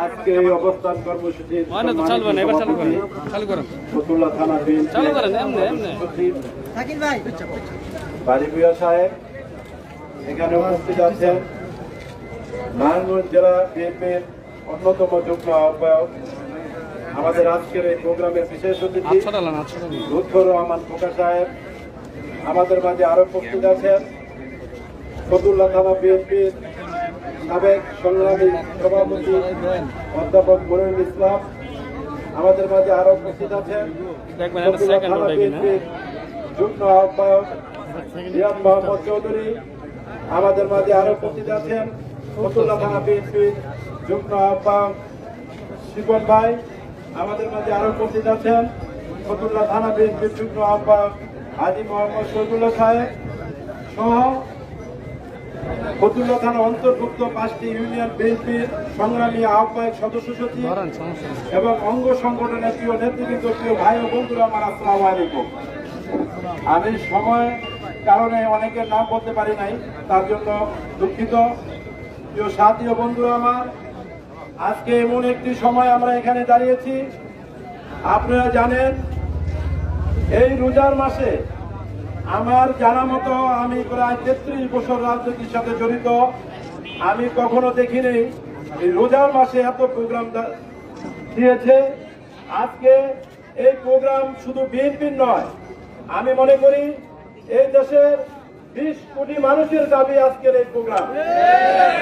আজকে এই অবস্থান কর্মসূচি ফতুল্লা থানা বাড়ি বিয়া সাহেব এখানে উপস্থিত আছেন নারায়ণগঞ্জ জেলা বিএনপির অন্যতম যুগ্ম আহ্বায়ক, আমাদের আজকের এই প্রোগ্রামের বিশেষ অতিথি লুৎফর রহমান খোকা সাহেব, আমাদের মাঝে আরো উপস্থিত আছেন ফতুল্লা থানা বিএনপির সাবেক সংগ্রামী সভাপতি অধ্যাপক মনিরুল ইসলাম, আমাদের মাঝে আরো উপস্থিত আছেন ফতুল্লা থানা বিএনপির যুগ্ম আহ্বায়ক রিয়াদ মোহাম্মদ চৌধুরী, আমাদের মাঝে আরো উপস্থিত আছেন ফতুল্লা থানা বিএনপির যুগ্ম আহ্বায়ক শিবন ভাই, আমাদের মাঝে আরো উপস্থিত আছেন ফতুল্লা থানা বিএনপির যুগ্ম আহ্বায়ক হাজী মোহাম্মদ শহীদুল্লাহ সাহেব সহ ফতুল্লা থানা অন্তর্ভুক্ত 5টি ইউনিয়ন বিএনপির সংগ্রামী আহ্বায়ক সদস্য সচিব এবং অঙ্গ সংগঠনের প্রিয় নেতৃবৃন্দ, প্রিয় ভাই ও বন্ধুরা আমার আসসালামু আলাইকুম। আমি সময় কারণে অনেকের নাম বলতে পারি নাই, তার জন্য দুঃখিত। প্রিয় সাথী ও বন্ধুরা আমার, আজকে এমন একটি সময় আমরা এখানে দাঁড়িয়েছি, আপনারা জানেন এই রোজার মাসে আমার জানা মতো আমি প্রায় 33 বছর রাজনীতির সাথে জড়িত, আমি কখনো দেখিনি এই রোজার মাসে এত প্রোগ্রাম দিয়েছে। আজকে এই প্রোগ্রাম শুধু বিএনপির নয়, আমি মনে করি এই দেশের 20 কোটি মানুষের দাবি আজকের এই প্রোগ্রাম,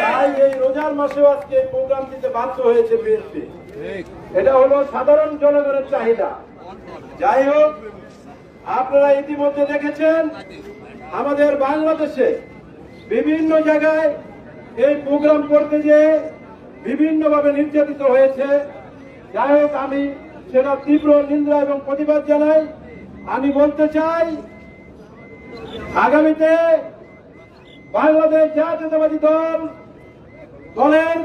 তাই এই রোজার মাসেও আজকে এই প্রোগ্রাম দিতে বাধ্য হয়েছে বিএনপি। এটা হলো সাধারণ জনগণের চাহিদা। যাই হোক, আপনারা ইতিমধ্যে দেখেছেন আমাদের বাংলাদেশে বিভিন্ন জায়গায় এই প্রোগ্রাম করতে গিয়ে বিভিন্নভাবে নির্যাতিত হয়েছে। যাই হোক, আমি সেটা তীব্র নিন্দা এবং প্রতিবাদ জানাই। আমি বলতে চাই, আগামীতে বাংলাদেশ জাতীয়তাবাদী দলের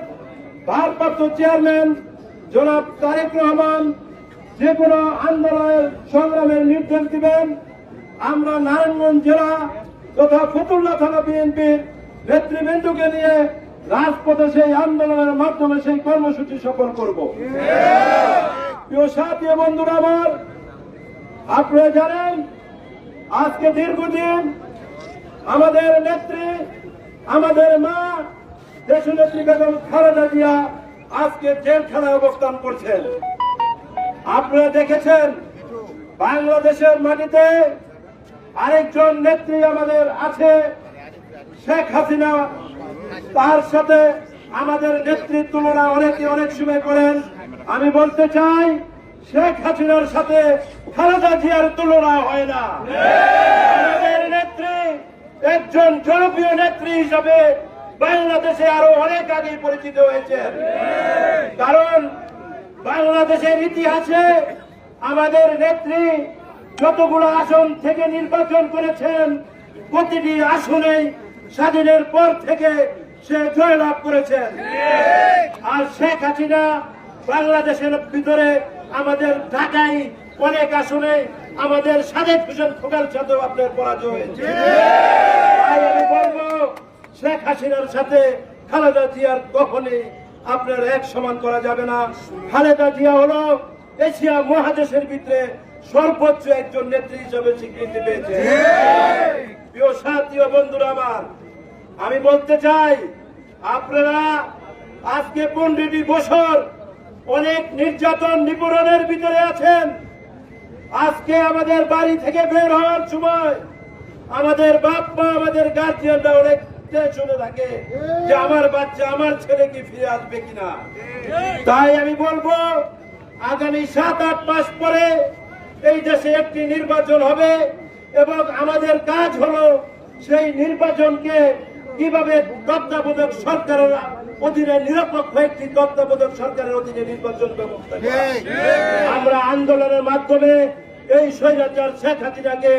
ভারপ্রাপ্ত চেয়ারম্যান জনাব তারেক রহমান যে কোনো আন্দোলনের সংগ্রামের নির্দেশ দিবেন, আমরা নারায়ণগঞ্জ জেলা তথা ফতুল্লা থানা বিএনপির নেতৃবৃন্দকে নিয়ে রাজপথে সেই আন্দোলনের মাধ্যমে সেই কর্মসূচি সফল করব। প্রিয় সাথী বন্ধুরা আমার, আপনারা জানেন আজকে দীর্ঘদিন আমাদের নেত্রী, আমাদের মা দেশনেত্রী বেগম খালেদা জিয়া আজকে জেলখানায় অবস্থান করছেন। আপনারা দেখেছেন বাংলাদেশের মাটিতে আরেকজন নেত্রী আমাদের আছে, শেখ হাসিনা। তার সাথে আমাদের নেত্রীর তুলনা অনেকে অনেক সময় করেন। আমি বলতে চাই, শেখ হাসিনার সাথে খালেদা জিয়ার তুলনা হয় না। আমাদের নেত্রী একজন জনপ্রিয় নেত্রী হিসাবে বাংলাদেশে আরো অনেক আগে পরিচিত হয়েছেন, কারণ বাংলাদেশের ইতিহাসে আমাদের নেত্রী যতগুলো আসন থেকে নির্বাচন করেছেন, প্রতিটি আসনেই স্বাধীনের পর থেকে সে জয়লাভ করেছেন। আর শেখ হাসিনা বাংলাদেশের ভিতরে আমাদের ঢাকায় অনেক আসনে আমাদের সাদেক হোসেন খোকার সাথেও আপনার পরাজয় হয়েছে। তাই আমি বলবো, শেখ হাসিনার সাথে খালেদা জিয়ার কখনই আপনার এক সমান করা যাবে না। খালেদা জিয়া হলো এশিয়া মহাদেশের ভিতরে সর্বোচ্চ একজন নেত্রী হিসেবে স্বীকৃতি পেয়েছে। প্রিয় সাথী ও বন্ধুরা আমার, আমি বলতে চাই, আপনারা আজকে 15টি বছর অনেক নির্যাতন নিপীড়নের ভিতরে আছেন। আজকে আমাদের বাড়ি থেকে বের হওয়ার সময় আমাদের বাপ মা, আমাদের গার্জিয়ানরা অনেক শুনে থাকে যে আমার বাচ্চা, আমার ছেলে কি ফিরে আসবে কিনা। তাই আমি বলবো, আগামী 7-8 মাস পরে এই দেশে একটি নির্বাচন হবে এবং আমাদের কাজ হলো সেই নির্বাচনকে কিভাবে তত্ত্বাবধায়ক সরকারের অধীনে নিরপেক্ষ একটি তত্ত্বাবধায়ক সরকারের অধীনে নির্বাচন ব্যবস্থা আমরা আন্দোলনের মাধ্যমে এই স্বৈরাচার শেখ হাসিনাকে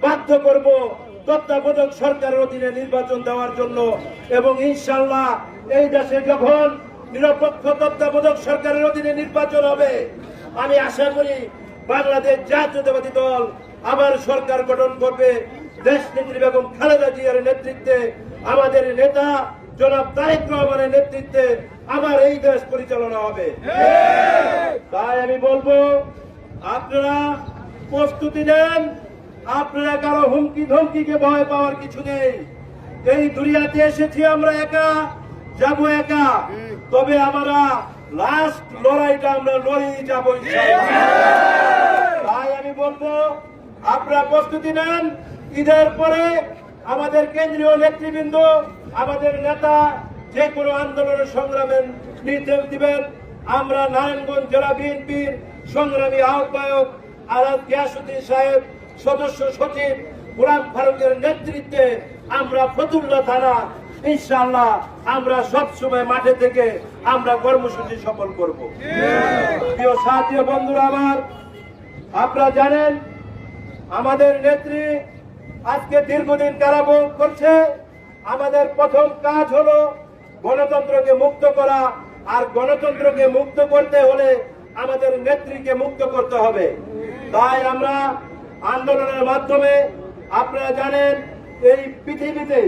বাধ্য করব তত্ত্বাবধায়ক সরকারের অধীনে নির্বাচন দেওয়ার জন্য। এবং ইনশাআল্লাহ এই দেশে যখন নিরপেক্ষ তত্ত্বাবধায়ক সরকারের অধীনে নির্বাচন হবে, আমি আশা করি বাংলাদেশ জাতীয়তাবাদী দল আবার সরকার গঠন করবে দেশ নেত্রী বেগম খালেদা জিয়ার নেতৃত্বে, আমাদের নেতা জনাব তারেক রহমানের নেতৃত্বে আবার এই দেশ পরিচালনা হবে। তাই আমি বলবো আপনারা প্রস্তুতি নেন, আপনারা কারো হুমকি ধমকিকে ভয় পাওয়ার কিছু নেই। এই দুনিয়াতে এসেছি আমরা একা, যাবো একা, তবে আমরা লাস্ট লড়াইটা আমরা লড়েই যাবো ইনশাআল্লাহ। তাই আমি বলবো আপনারা প্রস্তুতি নেন। ঈদের পরে আমাদের কেন্দ্রীয় নেতৃবৃন্দ, আমাদের নেতা যে কোনো আন্দোলনের সংগ্রামের নির্দেশ দিবেন। আমরা নারায়ণগঞ্জ জেলা বিএনপির সংগ্রামী আহ্বায়ক আলাদ গিয়াসউদ্দিন সাহেব, সদস্য সচিব গোলাম ফারুকের নেতৃত্বে আমরা ফতুল্লা থানা ইনশাআল্লাহ আমরা সবসময় মাঠে থেকে আমরা কর্মসূচি সফল করব। প্রিয় সাথী বন্ধুরা আমার, আপনারা জানেন আমাদের নেত্রী আজকে দীর্ঘদিন কারাভোগ করছে। আমাদের প্রথম কাজ হলো গণতন্ত্রকে মুক্ত করা, আর গণতন্ত্রকে মুক্ত করতে হলে আমাদের নেত্রীকে মুক্ত করতে হবে। তাই আমরা আন্দোলনের মাধ্যমে, আপনারা জানেন এই পৃথিবীতে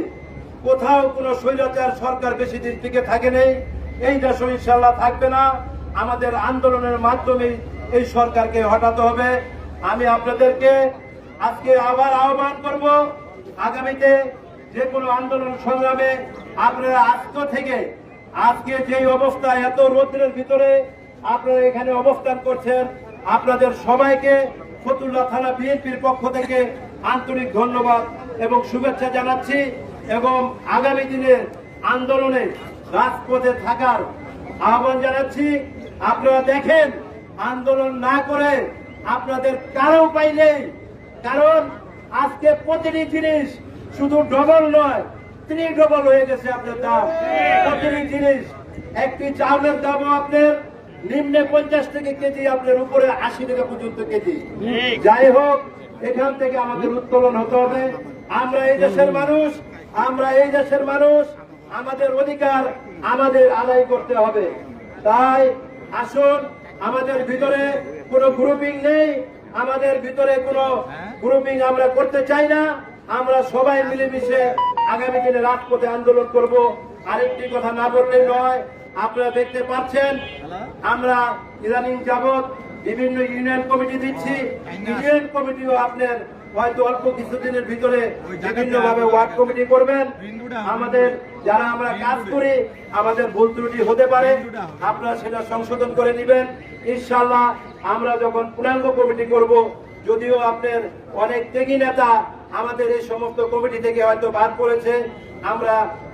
কোথাও কোনো স্বৈরাচার সরকার বেশি দিন টিকে থাকে নেই, এই দেশও ইনশাআল্লাহ থাকবে না। আমাদের আন্দোলনের মাধ্যমে এই সরকারকে হটাতে হবে। আমি আপনাদেরকে আজকে আবার আহ্বান করব, আগামীতে যে কোনো আন্দোলন সংগ্রামে আপনারা আজকে থেকে, আজকে যে অবস্থা এত রৌদ্রের ভিতরে আপনারা এখানে অবস্থান করছেন, আপনাদের সবাইকে ফতুল্লা থানা বিএনপির পক্ষ থেকে আন্তরিক ধন্যবাদ এবং শুভেচ্ছা জানাচ্ছি। এবং আগামী দিনের আন্দোলনে রাজপথে থাকার আহ্বান জানাচ্ছি। আপনারা দেখেন আন্দোলন না করে আপনাদের কারো উপায় নেই, কারণ আজকে প্রতিটি জিনিস শুধু ডবল নয়, 3 ডবল হয়ে গেছে আপনার দাম। প্রতিটি জিনিস, একটি চাউলের দামও আপনার নিম্নে 50 টাকা কেজি, আপনার উপরে 80 টাকা পর্যন্ত কেজি। যাই হোক, এখান থেকে আমাদের উত্তোলন হতে হবে। আমরা এই দেশের মানুষ, আমাদের অধিকার আমাদের আদায় করতে হবে। তাই আসুন, আমাদের ভিতরে কোনো গ্রুপিং নেই, আমাদের ভিতরে কোনো গ্রুপিং আমরা করতে চাই না। আমরা সবাই মিলেমিশে আগামী দিনে রাজপথে আন্দোলন করব। আরেকটি কথা না বললেই নয়, আপনারা দেখতে পাচ্ছেন আমরা ইদানিং যাবৎ বিভিন্ন ইউনিয়ন কমিটি দিচ্ছি। ইউনিয়ন কমিটিও আপনার হয়তো অল্প কিছুদিনের ভিতরে বিভিন্ন ভাবে ওয়ার্ড কমিটি করবেন। আমাদের যারা আমরা কাজ করি, আমাদের ভুল ত্রুটি হতে পারে, আপনারা সেটা সংশোধন করে নেবেন ইনশাআল্লাহ। আমরা যখন পূর্ণাঙ্গ কমিটি করব, যদিও আপনার অনেক ত্যাগী নেতা আমাদের এই সমস্ত কমিটি থেকে হয়তো বাদ পড়েছে,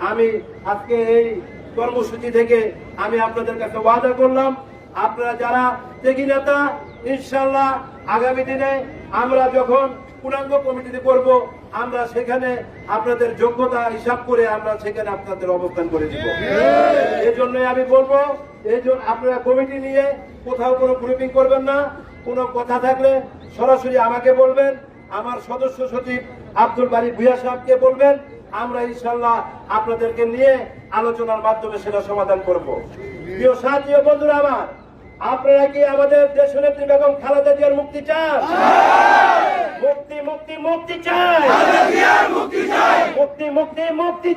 আমি আজকে এই কর্মসূচি থেকে আমি আপনাদের কাছে ওয়াদা করলাম, আপনারা যারা ত্যাগী নেতা ইনশাআল্লাহ আগামী দিনে আমরা যখন পূর্ণাঙ্গ কমিটিতে করব, আমরা সেখানে আপনাদের যোগ্যতা হিসাব করে আমরা সেখানে আপনাদের অবস্থান করে দিব। এই জন্যই আমি বলবো, এই জন্য আপনারা কমিটি নিয়ে কোথাও কোনো গ্রুপিং করবেন না। কোনো কথা থাকলে সরাসরি আমাকে বলবেন, আমার সদস্য সচিব আব্দুল বারী ভূঁইয়া সাহেবকে বলবেন। আমরা ইনশাআল্লাহ আপনাদেরকে নিয়ে আলোচনার মাধ্যমে সেটা সমাধান করব। প্রিয় সাথী ও বন্ধুরা আমার, আপনারা কি আমাদের দেশনেত্রী বেগম খালেদা জিয়ার মুক্তি চান? মুক্তি মুক্তি মুক্তি চাই, মুক্তি মুক্তি মুক্তি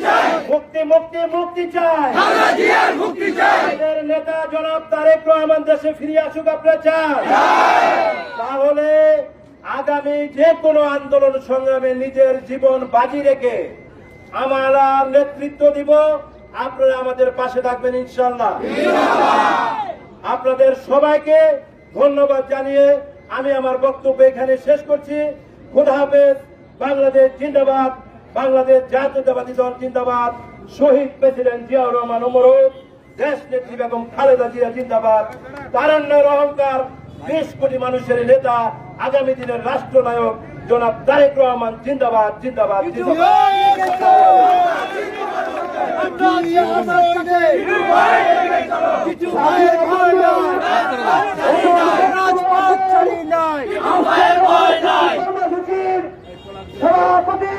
চাই, মুক্তি মুক্তি মুক্তি চাই। আমাদের নেতা জনাব তারেক রহমান দেশে ফিরে আসুক, আপনারা চান? তাহলে আগামী যে কোনো আন্দোলন সংগ্রামে নিজের জীবন বাজি রেখে আমরা নেতৃত্ব দিব। আপনারা আমাদের পাশে থাকবেন ইনশাআল্লাহ। আপনাদের সবাইকে ধন্যবাদ জানিয়ে আমি আমার বক্তব্য এখানে শেষ করছি। খোদা হাফেজ। বাংলাদেশ জিন্দাবাদ, বাংলাদেশ জাতীয়তাবাদী দল জিন্দাবাদ, শহীদ প্রেসিডেন্ট জিয়াউর রহমান ওমর, দেশ নেত্রী বেগম খালেদা জিয়া জিন্দাবাদ, তারুণ্যের অহংকার, 20 কোটি মানুষের নেতা, আগামী দিনের রাষ্ট্রনায়ক জনাব তারেক রহমান জিন্দাবাদ জিন্দাবাদ সভাপতি